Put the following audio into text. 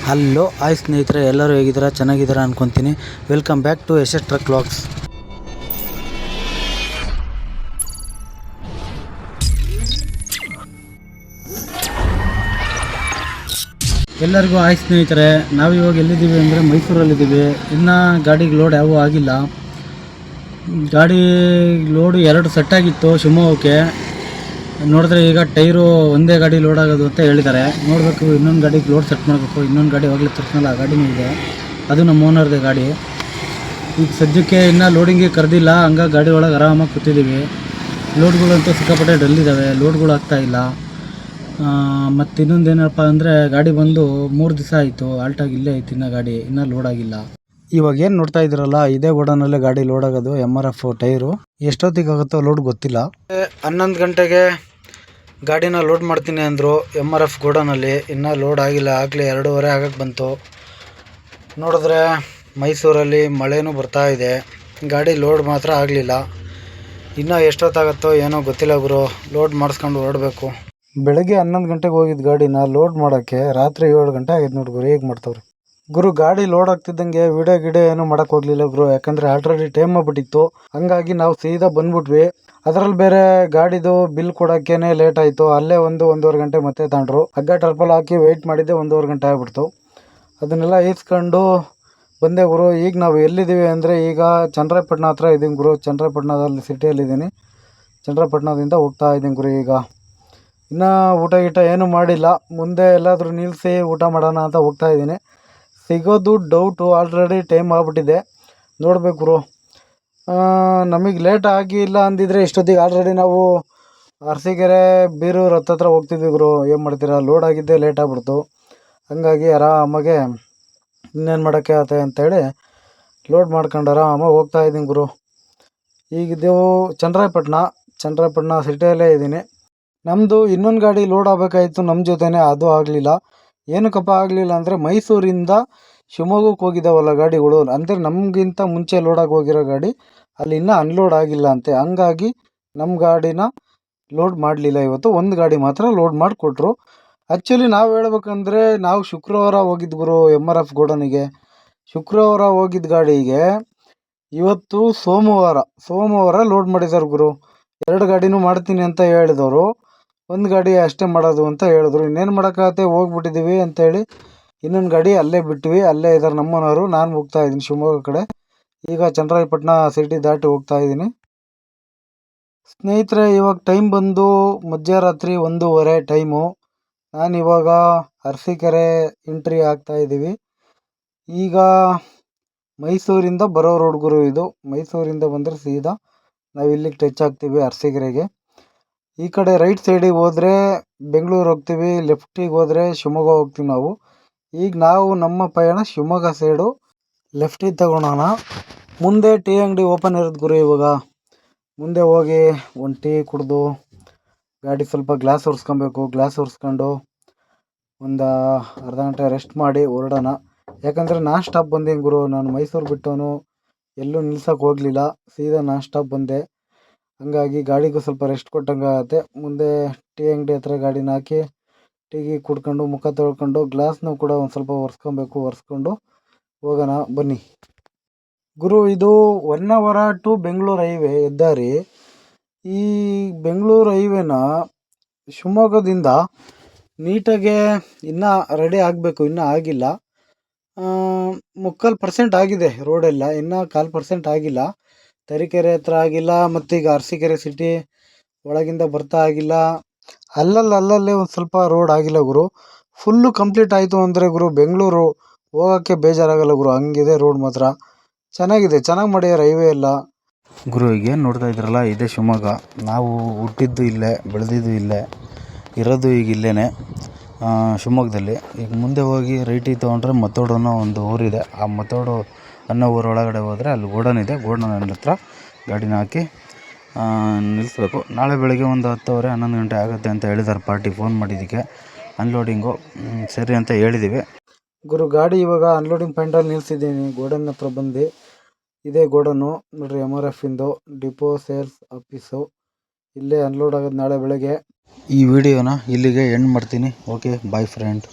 Hello hi ಸ್ನೇಹಿತರೆ, ಎಲ್ಲರೂ ಹೇಗಿದ್ದೀರಾ? ಚೆನ್ನಾಗಿದ್ದೀರಾ ಅನ್ಕೊತೀನಿ. Welcome back to Yashas truck vlogs. ಎಲ್ಲರಿಗೂ ಹಾಯ್ ಸ್ನೇಹಿತರೆ, ನಾವು ಇವಾಗ ಎಲ್ಲಿದ್ದೀವಿ ಅಂದರೆ ಮೈಸೂರಲ್ಲಿದ್ದೀವಿ. ಇನ್ನು ಗಾಡಿಗೆ ಲೋಡ್ ಯಾವೂ ಆಗಿಲ್ಲ. ಗಾಡಿ ಲೋಡು 2 ಸೆಟ್ ಆಗಿತ್ತು ಶಿವಮೊಗ್ಗಕ್ಕೆ. ನೋಡಿದ್ರೆ ಈಗ ಟೈರು ಒಂದೇ ಗಾಡಿ ಲೋಡ್ ಆಗೋದು ಅಂತ ಹೇಳಿದ್ದಾರೆ. ನೋಡಬೇಕು, ಇನ್ನೊಂದು ಗಾಡಿಗೆ ಲೋಡ್ ಸೆಟ್ ಮಾಡಬೇಕು. ಇನ್ನೊಂದು ಗಾಡಿ ಹೋಗ್ಲಿ ತರ್ಸಲ್ಲ, ಆ ಗಾಡಿನೂ ಇದೆ, ಅದು ನಮ್ಮ ಓನರ್ದೇ ಗಾಡಿ. ಈಗ ಸದ್ಯಕ್ಕೆ ಇನ್ನೂ ಲೋಡಿಂಗಿಗೆ ಕರೆದಿಲ್ಲ, ಹಂಗಾಗಿ ಗಾಡಿ ಒಳಗೆ ಆರಾಮಾಗಿ ಕೂತಿದ್ದೀವಿ. ಲೋಡ್ಗಳಂತೂ ಸಿಕ್ಕಾಪಟ್ಟೆ ಡಲ್ ಇದ್ದಾವೆ, ಲೋಡ್ಗಳು ಆಗ್ತಾಯಿಲ್ಲ. ಮತ್ತು ಇನ್ನೊಂದು ಏನಪ್ಪ ಅಂದರೆ, ಗಾಡಿ ಬಂದು 3 ದಿವಸ ಆಯಿತು, ಆಲ್ಟಾಗಿ ಇಲ್ಲೇ ಐತಿ, ಇನ್ನೂ ಗಾಡಿ ಇನ್ನೂ ಲೋಡ್ ಆಗಿಲ್ಲ. ಇವಾಗ ಏನು ನೋಡ್ತಾ ಇದ್ದೀರಲ್ಲ, ಇದೇ ಗೋಡನಲ್ಲೇ ಗಾಡಿ ಲೋಡ್ ಆಗೋದು. MRF ಟೈರು ಎಷ್ಟೊತ್ತಿಗೆ ಆಗುತ್ತೋ ಲೋಡ್ ಗೊತ್ತಿಲ್ಲ. 11 ಗಂಟೆಗೆ ಗಾಡಿನ ಲೋಡ್ ಮಾಡ್ತೀನಿ ಅಂದರು MRF ಗೋಡನಲ್ಲಿ. ಇನ್ನೂ ಲೋಡ್ ಆಗಿಲ್ಲ, ಆಗಲೇ 2:15 ಆಗಕ್ಕೆ ಬಂತು. ನೋಡಿದ್ರೆ ಮೈಸೂರಲ್ಲಿ ಮಳೆನೂ ಬರ್ತಾ ಇದೆ, ಗಾಡಿ ಲೋಡ್ ಮಾತ್ರ ಆಗಲಿಲ್ಲ. ಇನ್ನೂ ಎಷ್ಟೊತ್ತಾಗುತ್ತೋ ಏನೋ ಗೊತ್ತಿಲ್ಲ ಗುರು. ಲೋಡ್ ಮಾಡಿಸ್ಕೊಂಡು ಹೊರಡಬೇಕು. ಬೆಳಗ್ಗೆ 11 ಗಂಟೆಗೆ ಹೋಗಿದ್ದು ಗಾಡಿನ ಲೋಡ್ ಮಾಡೋಕ್ಕೆ ರಾತ್ರಿ 7 ಗಂಟೆ ಆಗಿದ್ದು ನೋಡಿ ಗುರು. ಹೇಗೆ ಮಾಡ್ತಾವ್ರಿ ಗುರು. ಗಾಡಿ ಲೋಡ್ ಆಗ್ತಿದ್ದಂಗೆ ವಿಡಿಯೋ ಏನೂ ಮಾಡೋಕ್ಕೆ ಹೋಗಲಿಲ್ಲ ಗುರು, ಯಾಕಂದರೆ ಆಲ್ರೆಡಿ ಟೈಮ್ ಆಗ್ಬಿಟ್ಟಿತ್ತು. ಹಂಗಾಗಿ ನಾವು ಸೀದಾ ಬಂದ್ಬಿಟ್ವಿ. ಅದರಲ್ಲಿ ಬೇರೆ ಗಾಡಿದು ಬಿಲ್ ಕೊಡೋಕ್ಕೇ ಲೇಟ್ ಆಯಿತು. ಅಲ್ಲೇ 1-1.5 ಗಂಟೆ ಮತ್ತೆ ತಗೊಂಡ್ರು. ಹಗ್ಗ ಟರ್ಪಲ್ ಹಾಕಿ ವೆಯ್ಟ್ ಮಾಡಿದ್ದೆ 1.5 ಗಂಟೆ ಆಗ್ಬಿಡ್ತು. ಅದನ್ನೆಲ್ಲ ಈಸ್ಕೊಂಡು ಬಂದೆ ಗುರು. ಈಗ ನಾವು ಎಲ್ಲಿದ್ದೀವಿ ಅಂದರೆ, ಈಗ ಚನ್ನರಾಯಪಟ್ಟಣ ಹತ್ರ ಇದ್ದೀನಿ ಗುರು. ಚನ್ನರಾಯಪಟ್ಟಣದಲ್ಲಿ ಸಿಟಿಯಲ್ಲಿದ್ದೀನಿ. ಚನ್ನರಾಯಪಟ್ಟಣದಿಂದ ಹೋಗ್ತಾ ಇದ್ದೀನಿ ಗುರು. ಈಗ ಇನ್ನೂ ಊಟ ಏನೂ ಮಾಡಿಲ್ಲ. ಮುಂದೆ ಎಲ್ಲಾದರೂ ನಿಲ್ಲಿಸಿ ಊಟ ಮಾಡೋಣ ಅಂತ ಹೋಗ್ತಾ ಇದ್ದೀನಿ. ಸಿಗೋದು ಡೌಟು, ಆಲ್ರೆಡಿ ಟೈಮ್ ಆಗ್ಬಿಟ್ಟಿದೆ. ನೋಡ್ಬೇಕು ಗುರು. ನಮಗೆ ಲೇಟ್ ಆಗಿಲ್ಲ ಅಂದಿದ್ರೆ ಇಷ್ಟೊತ್ತಿಗೆ ಆಲ್ರೆಡಿ ನಾವು ಅರಸೀಕೆರೆ ಬೀರೂರು ಹತ್ತತ್ರ ಹೋಗ್ತಿದ್ವಿ ಗುರು. ಏನು ಮಾಡ್ತೀರಾ, ಲೋಡ್ ಆಗಿದ್ದೇ ಲೇಟ್ ಆಗ್ಬಿಡ್ತು. ಹಂಗಾಗಿ ಆರಾಮಾಗೆ ಇನ್ನೇನು ಮಾಡೋಕ್ಕೆ ಆಗುತ್ತೆ ಅಂತೇಳಿ ಲೋಡ್ ಮಾಡ್ಕೊಂಡು ಆರಾಮಾಗಿ ಹೋಗ್ತಾ ಇದ್ದೀನಿ ಗುರು. ಈಗಿದ್ದು ಚನ್ನರಾಯಪಟ್ಟಣ ಸಿಟಿಯಲ್ಲೇ ಇದ್ದೀನಿ. ನಮ್ಮದು ಇನ್ನೊಂದು ಗಾಡಿ ಲೋಡ್ ಆಗಬೇಕಾಯಿತು ನಮ್ಮ ಜೊತೆನೇ, ಅದು ಆಗಲಿಲ್ಲ. ಏನಕ್ಕಪ್ಪ ಆಗಲಿಲ್ಲ ಅಂದರೆ, ಮೈಸೂರಿಂದ ಶಿವಮೊಗ್ಗಕ್ಕೆ ಹೋಗಿದ್ದಾವಲ್ಲ ಗಾಡಿಗಳು, ಅಂದರೆ ನಮಗಿಂತ ಮುಂಚೆ ಲೋಡಾಗಿ ಹೋಗಿರೋ ಗಾಡಿ ಅಲ್ಲಿ ಇನ್ನೂ ಅನ್ಲೋಡ್ ಆಗಿಲ್ಲ ಅಂತೆ. ಹಂಗಾಗಿ ನಮ್ಮ ಗಾಡಿನ ಲೋಡ್ ಮಾಡಲಿಲ್ಲ ಇವತ್ತು. ಒಂದು ಗಾಡಿ ಮಾತ್ರ ಲೋಡ್ ಮಾಡಿಕೊಟ್ರು. ಆ್ಯಕ್ಚುಲಿ ನಾವು ಹೇಳ್ಬೇಕಂದ್ರೆ, ನಾವು ಶುಕ್ರವಾರ ಹೋಗಿದ್ದು ಗುರು MRF ಗೋಡನಿಗೆ. ಶುಕ್ರವಾರ ಹೋಗಿದ್ದ ಗಾಡಿಗೆ ಇವತ್ತು ಸೋಮವಾರ ಲೋಡ್ ಮಾಡಿದ್ದಾರೆ ಗುರು. 2 ಗಾಡಿನೂ ಮಾಡ್ತೀನಿ ಅಂತ ಹೇಳಿದವರು, 1 ಗಾಡಿ ಅಷ್ಟೇ ಮಾಡೋದು ಅಂತ ಹೇಳಿದ್ರು. ಇನ್ನೇನು ಮಾಡೋಕ್ಕಾಗತ್ತೆ, ಹೋಗ್ಬಿಟ್ಟಿದ್ದೀವಿ ಅಂತೇಳಿ ಇನ್ನೊಂದು ಗಾಡಿ ಅಲ್ಲೇ ಬಿಟ್ವಿ. ಅಲ್ಲೇ ಇದ್ದಾರೆ ನಮ್ಮನವರು. ನಾನು ಹೋಗ್ತಾ ಇದ್ದೀನಿ ಶಿವಮೊಗ್ಗ ಕಡೆ. ಈಗ ಚನ್ನರಾಯಪಟ್ಟಣ ಸಿಟಿ ದಾಟಿ ಹೋಗ್ತಾ ಇದ್ದೀನಿ ಸ್ನೇಹಿತರೆ. ಇವಾಗ ಟೈಮ್ ಬಂದು ಮಧ್ಯರಾತ್ರಿ 1:15 ಟೈಮು. ನಾನಿವಾಗ ಅರಸೀಕೆರೆ ಎಂಟ್ರಿ ಆಗ್ತಾ ಇದ್ದೀವಿ. ಈಗ ಮೈಸೂರಿಂದ ಬರೋ ರೋಡ್ ಗುರು ಇದು. ಮೈಸೂರಿಂದ ಬಂದರೆ ಸೀದಾ ನಾವು ಇಲ್ಲಿಗೆ ಟಚ್ ಆಗ್ತೀವಿ ಅರಸೀಕೆರೆಗೆ. ಈ ಕಡೆ ರೈಟ್ ಸೈಡಿಗೆ ಹೋದರೆ ಬೆಂಗಳೂರು ಹೋಗ್ತೀವಿ, ಲೆಫ್ಟಿಗೆ ಹೋದರೆ ಶಿವಮೊಗ್ಗ ಹೋಗ್ತೀವಿ ನಾವು. ಈಗ ನಾವು ನಮ್ಮ ಪಯಣ ಶಿವಮೊಗ್ಗ ಸೈಡು ಲೆಫ್ಟಿಗೆ ತಗೊಳೋಣ. ಮುಂದೆ ಟೀ ಅಂಗಡಿ ಓಪನ್ ಇರೋದು ಗುರು. ಇವಾಗ ಮುಂದೆ ಹೋಗಿ ಒಂದು ಟೀ ಕುಡಿದು ಗಾಡಿ ಸ್ವಲ್ಪ ಗ್ಲಾಸ್ ಒರೆಸ್ಕೊಬೇಕು. ಗ್ಲಾಸ್ ಒರೆಸ್ಕೊಂಡು ಒಂದು ಅರ್ಧ ಗಂಟೆ ರೆಸ್ಟ್ ಮಾಡಿ ಹೊರಡೋಣ. ಯಾಕಂದರೆ ನಾನ್ ಸ್ಟಾಪ್ ಬಂದೀನಿ ಗುರು. ನಾನು ಮೈಸೂರು ಬಿಟ್ಟವನು, ಎಲ್ಲೂ ನಿಲ್ಸೋಕೆ ಹೋಗಲಿಲ್ಲ, ಸೀದಾ ನಾನ್ ಸ್ಟಾಪ್ ಬಂದೆ. ಹಂಗಾಗಿ ಗಾಡಿಗೂ ಸ್ವಲ್ಪ ರೆಸ್ಟ್ ಕೊಟ್ಟಂಗೆ ಆಗುತ್ತೆ. ಮುಂದೆ ಟೀ ಅಂಗಡಿ ಹತ್ರ ಗಾಡಿನ ಹಾಕಿ ಟೀ ಕುಡ್ಕೊಂಡು ಮುಖ ತೊಳ್ಕೊಂಡು ಗ್ಲಾಸ್ನೂ ಕೂಡ ಒಂದು ಸ್ವಲ್ಪ ಒರೆಸ್ಕೊಂಡು ಹೋಗೋಣ ಬನ್ನಿ ಗುರು. ಇದು 1 hour ಟು ಬೆಂಗಳೂರು ಹೈವೇ ಹೆದ್ದಾರಿ. ಈ ಬೆಂಗಳೂರು ಹೈವೇನ ಶಿವಮೊಗ್ಗದಿಂದ ನೀಟಾಗೆ ಇನ್ನೂ ರೆಡಿ ಆಗಬೇಕು, ಇನ್ನೂ ಆಗಿಲ್ಲ. 3/4% ಆಗಿದೆ ರೋಡೆಲ್ಲ, ಇನ್ನೂ 1/4% ಆಗಿಲ್ಲ. ತರೀಕೆರೆ ಹತ್ರ ಆಗಿಲ್ಲ, ಮತ್ತು ಈಗ ಅರಸೀಕೆರೆ ಸಿಟಿ ಒಳಗಿಂದ ಬರ್ತಾ ಆಗಿಲ್ಲ. ಅಲ್ಲಲ್ಲೇ ಒಂದು ಸ್ವಲ್ಪ ರೋಡ್ ಆಗಿಲ್ಲ ಗುರು. ಫುಲ್ಲು ಕಂಪ್ಲೀಟ್ ಆಯಿತು ಅಂದರೆ ಗುರು, ಬೆಂಗಳೂರು ಹೋಗೋಕ್ಕೆ ಬೇಜಾರಾಗಲ್ಲ ಗುರು. ಹಂಗಿದೆ ರೋಡ್ ಮಾತ್ರ. ಚೆನ್ನಾಗಿದೆ, ಚೆನ್ನಾಗಿ ಮಾಡ್ಯಾರ ಹೈವೇ ಎಲ್ಲ ಗುರು. ಈಗೇನು ನೋಡ್ತಾ ಇದ್ರಲ್ಲ, ಇದೇ ಶಿವಮೊಗ್ಗ. ನಾವು ಹುಟ್ಟಿದ್ದು ಇಲ್ಲೇ, ಬೆಳೆದಿದ್ದು ಇಲ್ಲೇ, ಇರೋದು ಈಗ ಇಲ್ಲೇ ಶಿವಮೊಗ್ಗದಲ್ಲಿ. ಈಗ ಮುಂದೆ ಹೋಗಿ ರೈಟಿಗೆ ತೊಗೊಂಡ್ರೆ ಮತ್ತೋಡು ಅನ್ನೋ ಒಂದು ಊರಿದೆ. ಆ ಮತ್ತೋಡು ಅನ್ನೋ ಊರೊಳಗಡೆ ಹೋದರೆ ಅಲ್ಲಿ ಗೋಡನ್ ಇದೆ. ಗೋಡನ್ ಹತ್ರ ಗಾಡಿನ ಹಾಕಿ ನಿಲ್ಲಿಸ್ಬೇಕು. ನಾಳೆ ಬೆಳಗ್ಗೆ ಒಂದು 10:30-11 ಗಂಟೆ ಆಗುತ್ತೆ ಅಂತ ಹೇಳಿದ್ದಾರೆ ಪಾರ್ಟಿ ಫೋನ್ ಮಾಡಿದ್ದಕ್ಕೆ. ಅನ್ಲೋಡಿಂಗು ಸರಿ ಅಂತ ಹೇಳಿದ್ದೀವಿ ಗುರು. ಗಾಡಿ ಇವಾಗ ಅನ್ಲೋಡಿಂಗ್ ಪಾಯಿಂಟಲ್ಲಿ ನಿಲ್ಲಿಸಿದ್ದೀನಿ, ಗೋಡನ್ ಹತ್ರ ಬಂದು. ಇದೇ ಗೋಡನ್ನು ನೋಡ್ರಿ, MRF ಇಂದು ಡಿಪೋ ಸೇಲ್ಸ್ ಆಫೀಸು. ಇಲ್ಲೇ ಅನ್ಲೋಡ್ ಆಗೋದು ನಾಳೆ ಬೆಳಗ್ಗೆ. ಈ ವಿಡಿಯೋನ ಇಲ್ಲಿಗೆ ಎಂಡ್ ಮಾಡ್ತೀನಿ. Okay, boy friend.